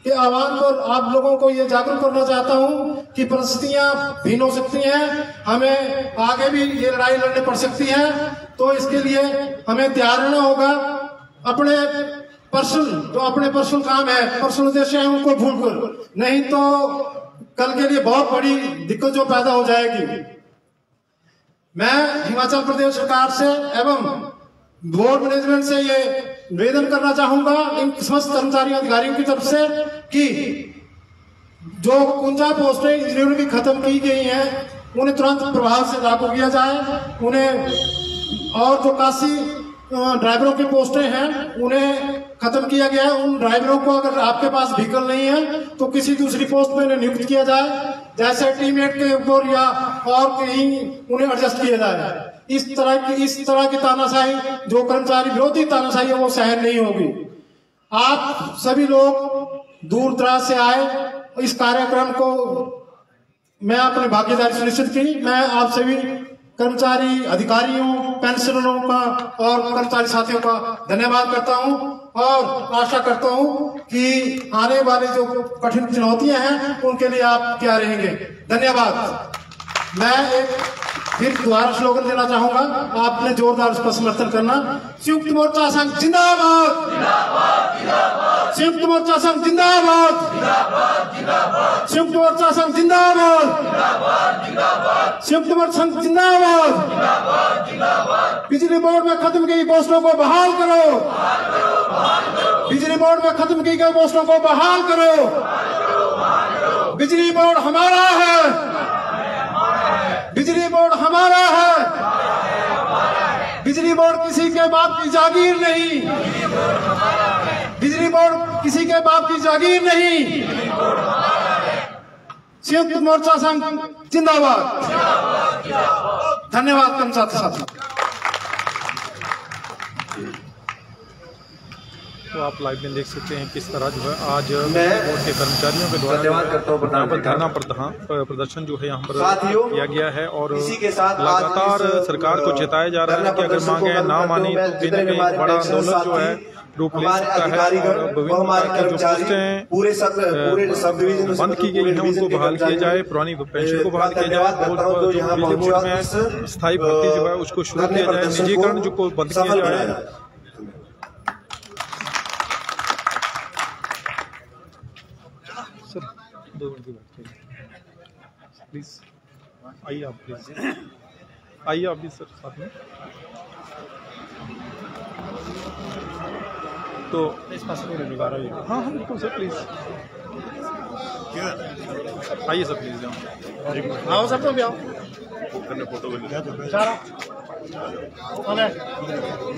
के आह्वान पर आप लोगों को ये जागरूक करना चाहता हूं कि परिस्थितियां भिन्न हो सकती हैं, हमें आगे भी ये लड़ाई लड़नी पड़ सकती है। तो इसके लिए हमें तैयार रहना होगा। अपने पर्सनल काम है, पर्सनल उद्देश्य है, उनको भूलकर, नहीं तो कल के लिए बहुत बड़ी दिक्कत जो पैदा हो जाएगी। मैं हिमाचल प्रदेश सरकार से एवं बोर्ड मैनेजमेंट से ये निवेदन करना चाहूंगा इन समस्त कर्मचारी अधिकारियों की तरफ से कि जो 51 पोस्टें इंजीनियरों की खत्म की गई हैं उन्हें तुरंत प्रभाव से लागू किया जाए। उन्हें और जो 81 ड्राइवरों की पोस्टें हैं उन्हें खत्म किया गया है। उन ड्राइवरों को अगर आपके पास व्हीकल नहीं है तो किसी दूसरी पोस्ट में नियुक्त किया जाए, जैसे टीममेट के ऊपर या और कहीं उन्हें एडजस्ट किया जाए। इस तरह की तानाशाही जो कर्मचारी विरोधी तानाशाही है वो सहन नहीं होगी। आप सभी लोग दूर दराज से आए, इस कार्यक्रम को मैं अपनी भागीदारी सुनिश्चित की। मैं आप सभी कर्मचारी अधिकारियों, पेंशनरों का और कर्मचारी साथियों का धन्यवाद करता हूं और आशा करता हूं कि आने वाली जो कठिन चुनौतियां हैं उनके लिए आप क्या रहेंगे। धन्यवाद। मैं एक फिर दोबारा स्लोगन देना चाहूंगा, आपने जोरदार उसका समर्थन करना। संयुक्त मोर्चा संघ जिंदाबाद, संयुक्त मोर्चा संघ जिंदाबाद, संयुक्त मोर्चा संघ जिंदाबाद, संयुक्त मोर्चा संघ जिंदाबाद। बिजली बोर्ड में खत्म की गई पोस्टों को बहाल करो, बिजली बोर्ड में खत्म की गई पोस्टों को बहाल करो। बिजली बोर्ड हमारा है, बिजली बोर्ड हमारा है, बिजली बोर्ड किसी के बाप की जागीर नहीं, बिजली बोर्ड किसी के बाप की जागीर नहीं। संयुक्त मोर्चा संघ जिंदाबाद। धन्यवाद कर्मचारी साथी। तो आप लाइव में देख सकते हैं किस तरह जो है आज मैं बोर्ड के कर्मचारियों के द्वारा धन्यवाद करता हूं यहाँ पर धरना प्रदर्शन जो है यहाँ पर किया गया है और लगातार सरकार को चेताया जा रहा है कि अगर मांगे ना मानी तो कहीं ना कहीं बड़ा आंदोलन जो है रूप ले सकता है और विभिन्न प्रकार की जो पोस्टें बंद की गई हैं उनको बहाल किया जाए, पुरानी पेंशन को बहाल किया जाए और जो बिजली बोर्ड में स्थायी भर्ती जो है उसको शुरू किया जाए, निजीकरण जो को बंद किया जाए। सर 2 मिनट की बात करिए प्लीज, आइए आप प्लीज, आइए आप भी सर साथ में। तो इस पास में निभा रही है। हाँ हाँ बिल्कुल सर, प्लीज आइए सर, प्लीज आओ सर, तो भी आओ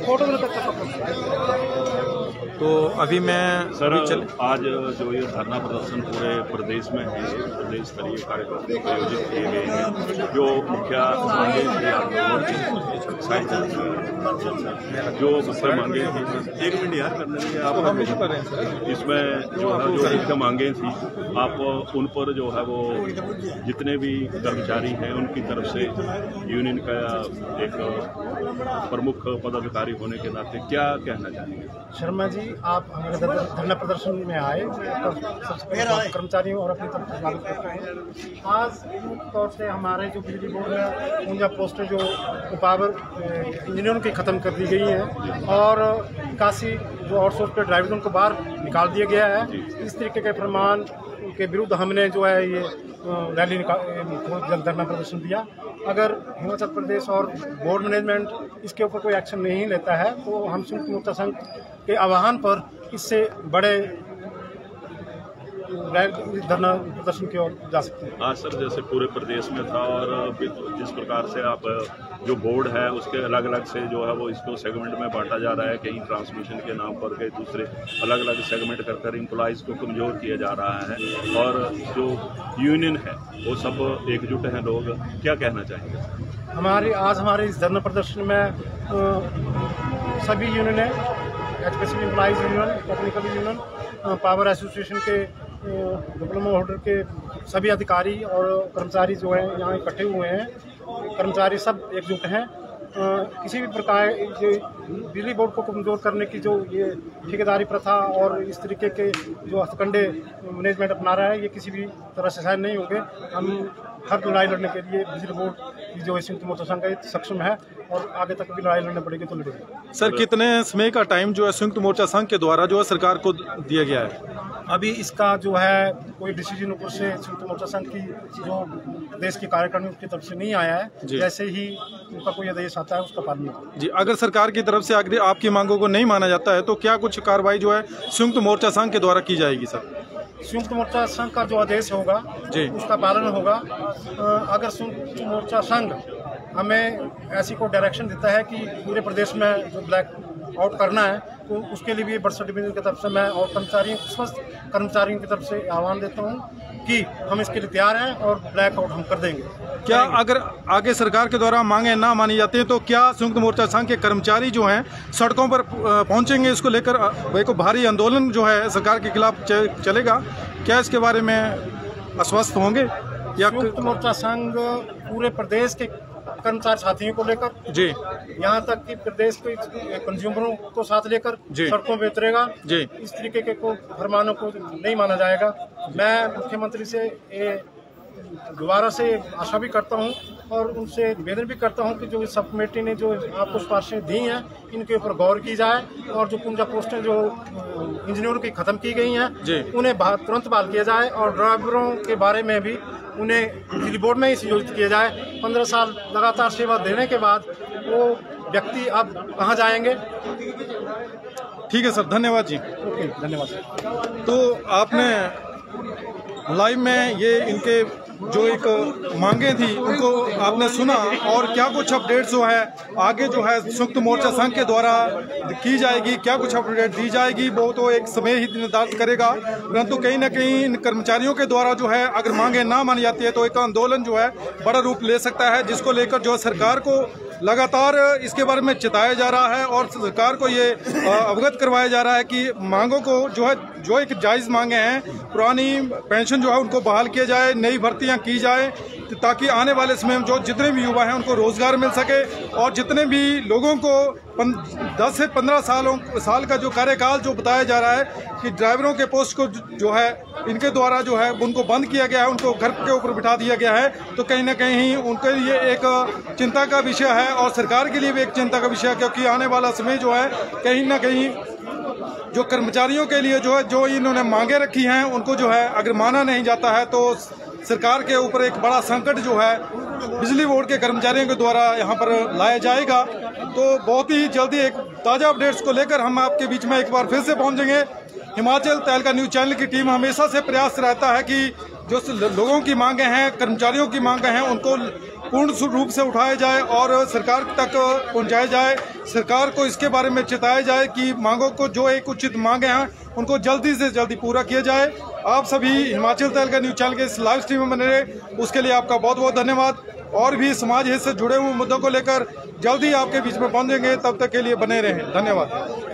फोटो तो अभी मैं सर आज जो ये धरना प्रदर्शन पूरे प्रदेश में है, प्रदेश स्तरीय कार्यक्रम आयोजित किए गए हैं। जो मुख्य मांगे थी आंदोलन जो मुख्य मांगे थी, 1 मिनट यार करने के आप इसमें जो है जो मुख्य मांगे थी आप उन पर जो है वो जितने भी कर्मचारी हैं उनकी तरफ से यूनियन का एक प्रमुख पदाधिकारी होने के नाते क्या कहना चाहेंगे? शर्मा जी, आप हमारे धरना प्रदर्शन में आए तो सबसे पहले कर्मचारियों और अपनी तरफ से स्वागत करते हैं। आज मुख्य तौर से हमारे जो बिजली बोर्ड है उन पोस्टें जो पावर इंजीनियरों की ख़त्म कर दी गई हैं और 81 जो आउटसोर्स पे ड्राइवर उनको बाहर निकाल दिया गया है। इस तरीके के फरमान के विरुद्ध हमने जो है ये रैली धरना प्रदर्शन दिया। अगर हिमाचल प्रदेश और बोर्ड मैनेजमेंट इसके ऊपर कोई एक्शन नहीं लेता है तो हम संयुक्त मोर्चा संघ के आह्वान पर इससे बड़े धरना प्रदर्शन की ओर जा सकते हैं। हाँ सर, जैसे पूरे प्रदेश में था और जिस प्रकार से आप जो बोर्ड है उसके अलग अलग से जो है वो इसको सेगमेंट में बांटा जा रहा है, कहीं ट्रांसमिशन के नाम पर कई दूसरे अलग अलग सेगमेंट कर कर एम्प्लॉइज को कमज़ोर किया जा रहा है और जो यूनियन है वो सब एकजुट हैं लोग, क्या कहना चाहेंगे? आज हमारे इस धरना प्रदर्शन में सभी यूनियन है, education employees union, technical union, power association के डिप्लोमा होल्डर के सभी अधिकारी और कर्मचारी जो हैं यहाँ इकट्ठे हुए हैं। कर्मचारी सब एकजुट हैं। किसी भी प्रकार जो बिजली बोर्ड को कमज़ोर करने की जो ये ठेकेदारी प्रथा और इस तरीके के जो हथकंडे मैनेजमेंट अपना रहा है ये किसी भी तरह से सहन नहीं होंगे। हम हर लड़ाई लड़ने के लिए बिजली बोर्ड जो संयुक्त मोर्चा संघ है सक्षम है और आगे तक भी लड़ाई लड़नी पड़ेगी तो लड़ेगी। सर, कितने समय का टाइम जो है संयुक्त मोर्चा संघ के द्वारा जो है सरकार को दिया गया है? अभी इसका जो है कोई डिसीजन ऊपर से संयुक्त मोर्चा संघ की जो देश के कार्यकारिणी की तरफ से नहीं आया है। जैसे ही उनका कोई आदेश आता है उसका पालन होगा। जी, अगर सरकार की तरफ से अगर आपकी मांगों को नहीं माना जाता है तो क्या कुछ कार्रवाई जो है संयुक्त मोर्चा संघ के द्वारा की जाएगी? सर, संयुक्त मोर्चा संघ का जो आदेश होगा जी उसका पालन होगा। अगर संयुक्त मोर्चा संघ हमें ऐसी कोई डायरेक्शन देता है कि पूरे प्रदेश में जो ब्लैक आउट करना है तो उसके लिए भी बर्सा डिवीजन की तरफ से मैं और स्वस्थ कर्मचारियों की तरफ से आह्वान देता हूं कि हम इसके लिए तैयार हैं और ब्लैक आउट हम कर देंगे। क्या अगर आगे सरकार के द्वारा मांगे ना मानी जाती हैं तो क्या संयुक्त मोर्चा संघ के कर्मचारी जो हैं सड़कों पर पहुंचेंगे? इसको लेकर एक भारी आंदोलन जो है सरकार के खिलाफ चलेगा, क्या इसके बारे में आश्वस्त होंगे? या संयुक्त मोर्चा संघ पूरे प्रदेश के कर्मचारी साथियों को लेकर जी यहाँ तक कि प्रदेश के कंज्यूमरों को साथ लेकर सड़कों पे उतरेगा। जी, इस तरीके के को फरमानों को नहीं माना जाएगा। मैं मुख्यमंत्री से दोबारा से आशा भी करता हूँ और उनसे निवेदन भी करता हूँ कि जो सब कमेटी ने जो आपको सिफारिशें दी हैं इनके ऊपर गौर की जाए और जो कुंजा पोस्टें जो इंजीनियरों की ख़त्म की गई हैं उन्हें तुरंत बहाल किया जाए और ड्राइवरों के बारे में भी उन्हें बिजली बोर्ड में ही संयोजित किया जाए। 15 साल लगातार सेवा देने के बाद वो व्यक्ति अब कहाँ जाएंगे? ठीक है सर, धन्यवाद जी। ओके, धन्यवाद सर। तो आपने लाइव में ये इनके जो एक मांगे थी उनको आपने सुना और क्या कुछ अपडेट जो है आगे जो है संयुक्त मोर्चा संघ के द्वारा की जाएगी, क्या कुछ अपडेट दी जाएगी वो तो एक समय ही निर्धारित करेगा। परंतु कहीं ना कहीं इन कर्मचारियों के द्वारा जो है अगर मांगे ना मानी जाती है तो एक आंदोलन जो है बड़ा रूप ले सकता है, जिसको लेकर जो सरकार को लगातार इसके बारे में चिताया जा रहा है और सरकार को ये अवगत करवाया जा रहा है कि मांगों को जो एक जायज़ मांगे हैं, पुरानी पेंशन जो है उनको बहाल किया जाए, नई भर्तियां की जाए ताकि आने वाले समय में जो जितने भी युवा हैं उनको रोजगार मिल सके और जितने भी लोगों को 10 से 15 साल का जो कार्यकाल जो बताया जा रहा है कि ड्राइवरों के पोस्ट को जो है इनके द्वारा जो है उनको बंद किया गया है, उनको घर के ऊपर बिठा दिया गया है, तो कहीं ना कहीं उनके लिए एक चिंता का विषय है और सरकार के लिए भी एक चिंता का विषय है, क्योंकि आने वाला समय जो है कहीं ना कहीं जो कर्मचारियों के लिए जो है जो इन्होंने मांगे रखी हैं उनको जो है अगर माना नहीं जाता है तो सरकार के ऊपर एक बड़ा संकट जो है बिजली बोर्ड के कर्मचारियों के द्वारा यहाँ पर लाया जाएगा। तो बहुत ही जल्दी एक ताज़ा अपडेट्स को लेकर हम आपके बीच में एक बार फिर से पहुँचेंगे। हिमाचल तहलका न्यूज़ चैनल की टीम हमेशा से प्रयास रहता है कि जो लोगों की मांगे हैं, कर्मचारियों की मांगे हैं, उनको पूर्ण रूप से उठाया जाए और सरकार तक पहुंचाया जाए। सरकार को इसके बारे में चिताया जाए कि मांगों को जो एक उचित मांगे हैं उनको जल्दी से जल्दी पूरा किया जाए। आप सभी हिमाचल तहलका न्यूज़ चैनल के इस लाइव स्ट्रीम में बने रहे, उसके लिए आपका बहुत बहुत धन्यवाद। और भी समाज हित से जुड़े हुए मुद्दों को लेकर जल्दी आपके बीच में पहुंचेंगे, तब तक के लिए बने रहें। धन्यवाद।